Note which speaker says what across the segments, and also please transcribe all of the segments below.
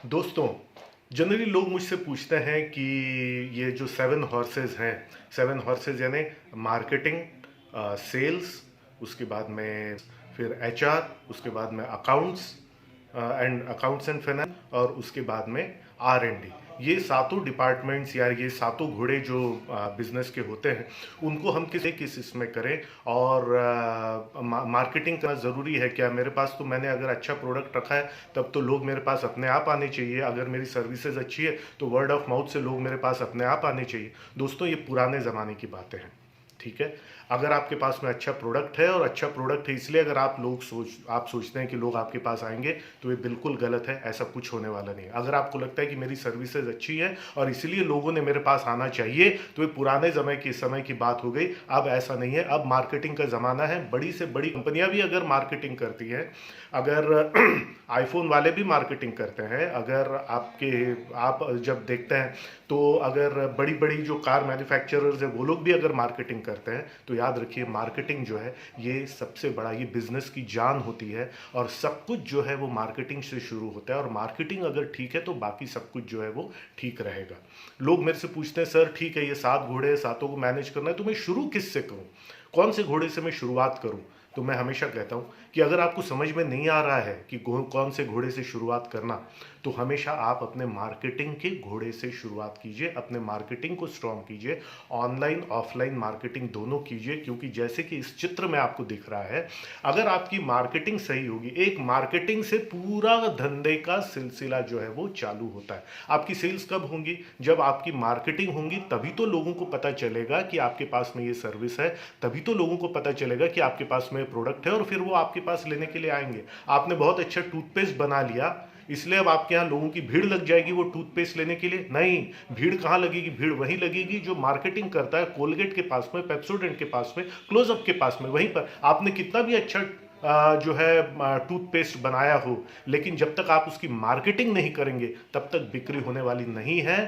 Speaker 1: दोस्तों, जनरली लोग मुझसे पूछते हैं कि ये जो 7 हॉर्सेस हैं, 7 हॉर्सेस यानी मार्केटिंग, सेल्स, उसके बाद में फिर एचआर, उसके बाद में अकाउंट्स एंड फाइनेंस, और उसके बाद में आर एंड डी। ये सातों डिपार्टमेंट्स या ये सातों घोड़े जो बिजनेस के होते हैं, उनको हम किस किस इसमें करें। और मार्केटिंग करना ज़रूरी है क्या? मेरे पास तो मैंने अगर अच्छा प्रोडक्ट रखा है तब तो लोग मेरे पास अपने आप आने चाहिए। अगर मेरी सर्विसेज अच्छी है तो वर्ड ऑफ माउथ से लोग मेरे पास अपने आप आने चाहिए। दोस्तों, ये पुराने ज़माने की बातें हैं, ठीक है। अगर आपके पास में अच्छा प्रोडक्ट है, और अच्छा प्रोडक्ट है इसलिए अगर आप सोचते हैं कि लोग आपके पास आएंगे, तो ये बिल्कुल गलत है। ऐसा कुछ होने वाला नहीं है। अगर आपको लगता है कि मेरी सर्विसेज अच्छी है और इसीलिए लोगों ने मेरे पास आना चाहिए, तो ये पुराने समय की बात हो गई। अब ऐसा नहीं है। अब मार्केटिंग का ज़माना है। बड़ी से बड़ी कंपनियां भी अगर मार्केटिंग करती हैं, अगर आईफोन वाले भी मार्केटिंग करते हैं, अगर आप जब देखते हैं तो अगर बड़ी बड़ी जो कार मैन्युफैक्चरर्स है वो लोग भी अगर मार्केटिंग करते हैं, तो याद रखिए मार्केटिंग जो है ये सबसे बड़ा, ये बिजनेस की जान होती है। और सब कुछ जो है वो मार्केटिंग से शुरू होता है, और मार्केटिंग अगर ठीक है तो बाकी सब कुछ जो है वो ठीक रहेगा। लोग मेरे से पूछते हैं, सर ठीक है ये 7 घोड़े हैं, सातों को मैनेज करना है, तो मैं शुरू किस से करूं? कौन से घोड़े से मैं शुरुआत करूं? तो मैं हमेशा कहता हूं कि अगर आपको समझ में नहीं आ रहा है कि कौन से घोड़े से शुरुआत करना, तो हमेशा आप अपने मार्केटिंग के घोड़े से शुरुआत कीजिए। अपने मार्केटिंग को स्ट्रॉन्ग कीजिए। ऑनलाइन ऑफलाइन मार्केटिंग दोनों कीजिए, क्योंकि जैसे कि इस चित्र में आपको दिख रहा है, अगर आपकी मार्केटिंग सही होगी, एक मार्केटिंग से पूरा धंधे का सिलसिला जो है वो चालू होता है। आपकी सेल्स कब होंगी? जब आपकी मार्केटिंग होंगी, तभी तो लोगों को पता चलेगा कि आपके पास में ये सर्विस है, तभी तो लोगों को पता चलेगा कि आपके पास में प्रोडक्ट है, और फिर वो आपके पास लेने के लिए आएंगे। आपने बहुत अच्छा टूथपेस्ट बना लिया, इसलिए अब आपके यहाँ लोगों की भीड़ लग जाएगी वो टूथपेस्ट लेने के लिए? नहीं। भीड़ कहाँ लगेगी? भीड़ वहीं लगेगी जो मार्केटिंग करता है, कोलगेट के पास में, पेप्सोडेंट के पास में, क्लोजअप के पास में। वहीं पर आपने कितना भी अच्छा जो है टूथपेस्ट बनाया हो, लेकिन जब तक आप उसकी मार्केटिंग नहीं करेंगे तब तक बिक्री होने वाली नहीं है।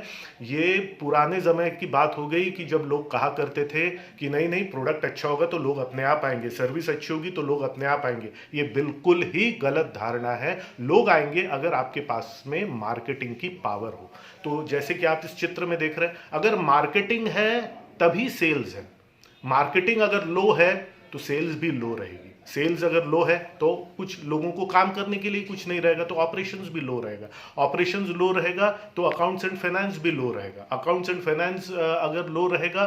Speaker 1: ये पुराने समय की बात हो गई कि जब लोग कहा करते थे कि नहीं नहीं, प्रोडक्ट अच्छा होगा तो लोग अपने आप आएंगे, सर्विस अच्छी होगी तो लोग अपने आप आएंगे। ये बिल्कुल ही गलत धारणा है। लोग आएंगे अगर आपके पास में मार्केटिंग की पावर हो। तो जैसे कि आप इस चित्र में देख रहे हैं, अगर मार्केटिंग है तभी सेल्स है। मार्केटिंग अगर लो है तो सेल्स भी लो रहेगी। सेल्स अगर लो है तो कुछ लोगों को काम करने के लिए कुछ नहीं रहेगा, तो ऑपरेशंस भी लो रहेगा। ऑपरेशंस लो रहेगा तो अकाउंट्स एंड फाइनेंस भी लो रहेगा। अकाउंट्स एंड फाइनेंस अगर लो रहेगा,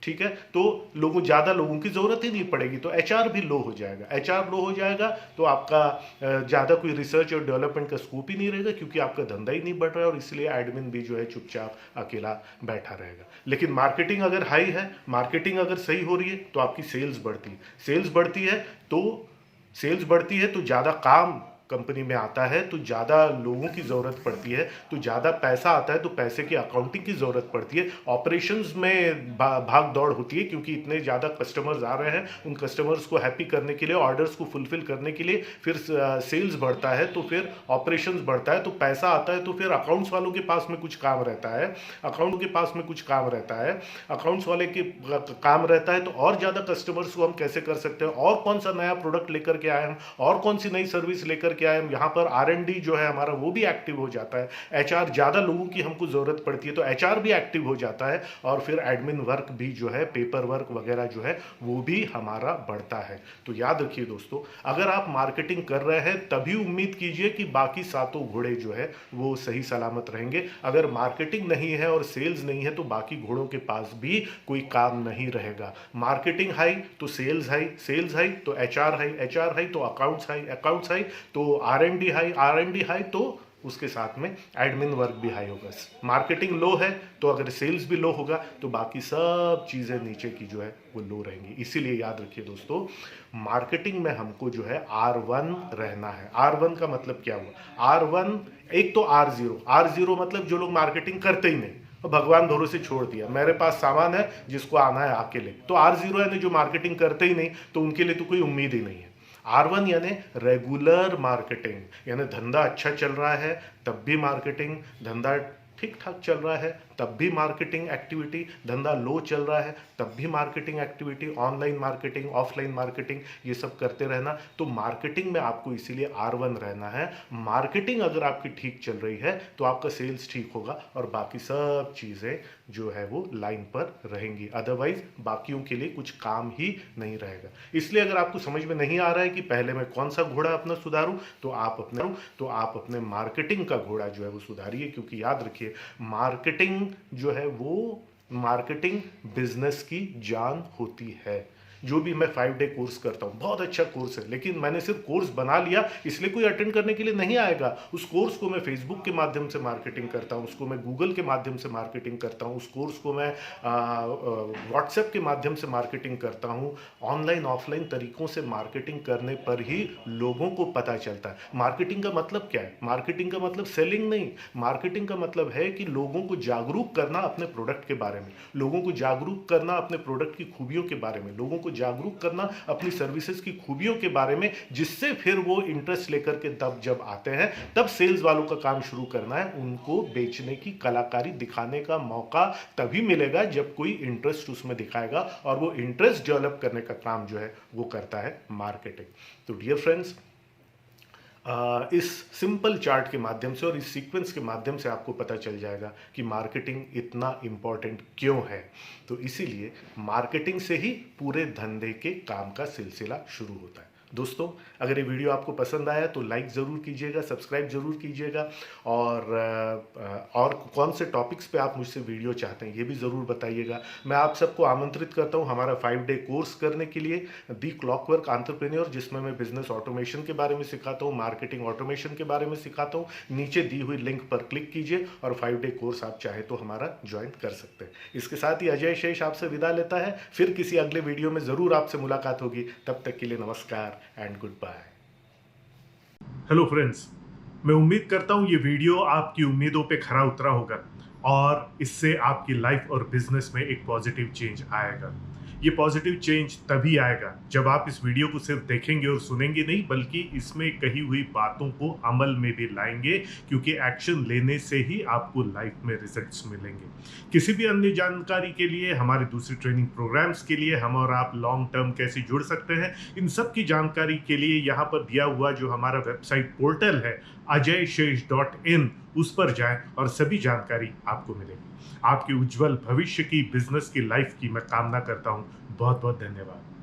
Speaker 1: ठीक है, तो ज़्यादा लोगों की ज़रूरत ही नहीं पड़ेगी, तो एचआर भी लो हो जाएगा। एचआर लो हो जाएगा तो आपका ज़्यादा कोई रिसर्च और डेवलपमेंट का स्कोप ही नहीं रहेगा, क्योंकि आपका धंधा ही नहीं बढ़ रहा है, और इसलिए एडमिन भी जो है चुपचाप अकेला बैठा रहेगा। लेकिन मार्केटिंग अगर हाई है, मार्केटिंग अगर सही हो रही है, तो आपकी सेल्स बढ़ती है। सेल्स बढ़ती है तो ज़्यादा काम कंपनी में आता है, तो ज़्यादा लोगों की ज़रूरत पड़ती है, तो ज़्यादा पैसा आता है, तो पैसे की अकाउंटिंग की ज़रूरत पड़ती है। ऑपरेशंस में भाग दौड़ होती है, क्योंकि इतने ज़्यादा कस्टमर्स आ रहे हैं, उन कस्टमर्स को हैप्पी करने के लिए, ऑर्डर्स को फुलफिल करने के लिए फिर सेल्स बढ़ता है, तो फिर ऑपरेशंस बढ़ता है, तो पैसा आता है, तो फिर अकाउंट्स वालों के पास में कुछ काम रहता है। अकाउंट के पास में कुछ काम रहता है, अकाउंट्स वाले के काम रहता है, तो और ज़्यादा कस्टमर्स को हम कैसे कर सकते हैं, और कौन सा नया प्रोडक्ट लेकर के आए हम, और कौन सी नई सर्विस लेकर के आए हम। यहाँ पर आर&डी जो है हमारा वो भी एक्टिव हो जाता है। एचआर, ज़्यादा लोगों की हमको ज़रूरत पड़ती है तो एचआर भी एक्टिव हो जाता है, और फिर एडमिन वर्क भी जो है, पेपर वर्क वगैरह जो है वो भी हमारा बढ़ता है। तो याद रखिए दोस्तों, अगर आप मार्केटिंग कर रहे हैं तभी उम्मीद कीजिए कि बाकी सातों घोड़े जो है वो सही सलामत रहेंगे। अगर मार्केटिंग नहीं है और सेल्स नहीं है, तो बाकी घोड़ों के पास भी कोई काम नहीं रहेगा। मार्केटिंग हाई तो सेल्स हाई, सेल्स हाई तो एचआर हाई, एचआर हाई तो अकाउंट्स हाई, अकाउंट्स हाई तो आर&डी हाई, आर&डी हाई तो उसके साथ में एडमिन वर्क भी हाई होगा। मार्केटिंग लो है तो अगर सेल्स भी लो होगा तो बाकी सब चीज़ें नीचे की जो है वो लो रहेंगी। इसीलिए याद रखिए दोस्तों, मार्केटिंग में हमको जो है R1 रहना है। R1 का मतलब क्या हुआ? R1, एक तो R0 मतलब जो लोग मार्केटिंग करते ही नहीं, तो भगवान भरोसे छोड़ दिया, मेरे पास सामान है, जिसको आना है आके ले। तो R0 यानी जो मार्केटिंग करते ही नहीं, तो उनके लिए तो कोई उम्मीद ही नहीं है। R1 यानी रेगुलर मार्केटिंग, यानी धंधा अच्छा चल रहा है तब भी मार्केटिंग, धंधा ठीक ठाक चल रहा है तब भी मार्केटिंग एक्टिविटी, धंधा लो चल रहा है तब भी marketing activity, online marketing, offline marketing, ये सब करते रहना। तो मार्केटिंग में आपको इसीलिए R1 रहना है। मार्केटिंग अगर आपकी ठीक चल रही है तो आपका सेल्स ठीक होगा और बाकी सब चीज़ें जो है वो लाइन पर रहेंगी, अदरवाइज बाकियों के लिए कुछ काम ही नहीं रहेगा। इसलिए अगर आपको समझ में नहीं आ रहा है कि पहले मैं कौन सा घोड़ा अपना सुधारूं, तो आप अपने मार्केटिंग का घोड़ा जो है वो सुधारिए, क्योंकि याद रखिए मार्केटिंग जो है वो मार्केटिंग बिजनेस की जान होती है। जो भी मैं 5 डे कोर्स करता हूँ, बहुत अच्छा कोर्स है, लेकिन मैंने सिर्फ कोर्स बना लिया इसलिए कोई अटेंड करने के लिए नहीं आएगा। उस कोर्स को मैं फेसबुक के माध्यम से मार्केटिंग करता हूँ, उसको मैं गूगल के माध्यम से मार्केटिंग करता हूँ, उस कोर्स को मैं व्हाट्सएप के माध्यम से मार्केटिंग करता हूँ। ऑनलाइन ऑफलाइन तरीकों से मार्केटिंग करने पर ही लोगों को पता चलता है। मार्केटिंग का मतलब क्या है? मार्केटिंग का मतलब सेलिंग नहीं, मार्केटिंग का मतलब है कि लोगों को जागरूक करना अपने प्रोडक्ट के बारे में, लोगों को जागरूक करना अपने प्रोडक्ट की खूबियों के बारे में, लोगों को जागरूक करना अपनी सर्विसेज की खूबियों के बारे में, जिससे फिर वो इंटरेस्ट लेकर के तब जब आते हैं तब सेल्स वालों का काम शुरू करना है। उनको बेचने की कलाकारी दिखाने का मौका तभी मिलेगा जब कोई इंटरेस्ट उसमें दिखाएगा, और वो इंटरेस्ट डेवलप करने का काम जो है वो करता है मार्केटिंग। तो डियर फ्रेंड्स, इस सिंपल चार्ट के माध्यम से और इस सीक्वेंस के माध्यम से आपको पता चल जाएगा कि मार्केटिंग इतना इम्पॉर्टेंट क्यों है। तो इसीलिए मार्केटिंग से ही पूरे धंधे के काम का सिलसिला शुरू होता है। दोस्तों, अगर ये वीडियो आपको पसंद आया तो लाइक ज़रूर कीजिएगा, सब्सक्राइब ज़रूर कीजिएगा, और कौन से टॉपिक्स पे आप मुझसे वीडियो चाहते हैं ये भी ज़रूर बताइएगा। मैं आप सबको आमंत्रित करता हूँ हमारा 5 डे कोर्स करने के लिए, दी क्लॉकवर्क एंटरप्रेन्योर, जिसमें मैं बिजनेस ऑटोमेशन के बारे में सिखाता हूँ, मार्केटिंग ऑटोमेशन के बारे में सिखाता हूँ। नीचे दी हुई लिंक पर क्लिक कीजिए और 5 डे कोर्स आप चाहे तो हमारा ज्वाइन कर सकते हैं। इसके साथ ही अजय शेष आपसे विदा लेता है। फिर किसी अगले वीडियो में ज़रूर आपसे मुलाकात होगी। तब तक के लिए नमस्कार एंड गुड बाय। हेलो फ्रेंड्स, मैं उम्मीद करता हूँ ये वीडियो आपकी उम्मीदों पे खरा उतरा होगा और इससे आपकी लाइफ और बिजनेस में एक पॉजिटिव चेंज आएगा। ये पॉजिटिव चेंज तभी आएगा जब आप इस वीडियो को सिर्फ देखेंगे और सुनेंगे नहीं, बल्कि इसमें कही हुई बातों को अमल में भी लाएंगे, क्योंकि एक्शन लेने से ही आपको लाइफ में रिजल्ट्स मिलेंगे। किसी भी अन्य जानकारी के लिए, हमारे दूसरे ट्रेनिंग प्रोग्राम्स के लिए, हम और आप लॉन्ग टर्म कैसे जुड़ सकते हैं, इन सब की जानकारी के लिए यहाँ पर दिया हुआ जो हमारा वेबसाइट पोर्टल है ajayshesh.in, उस पर जाएं और सभी जानकारी आपको मिलेगी। आपके उज्जवल भविष्य की, बिजनेस की, लाइफ की मैं कामना करता हूं। बहुत बहुत धन्यवाद।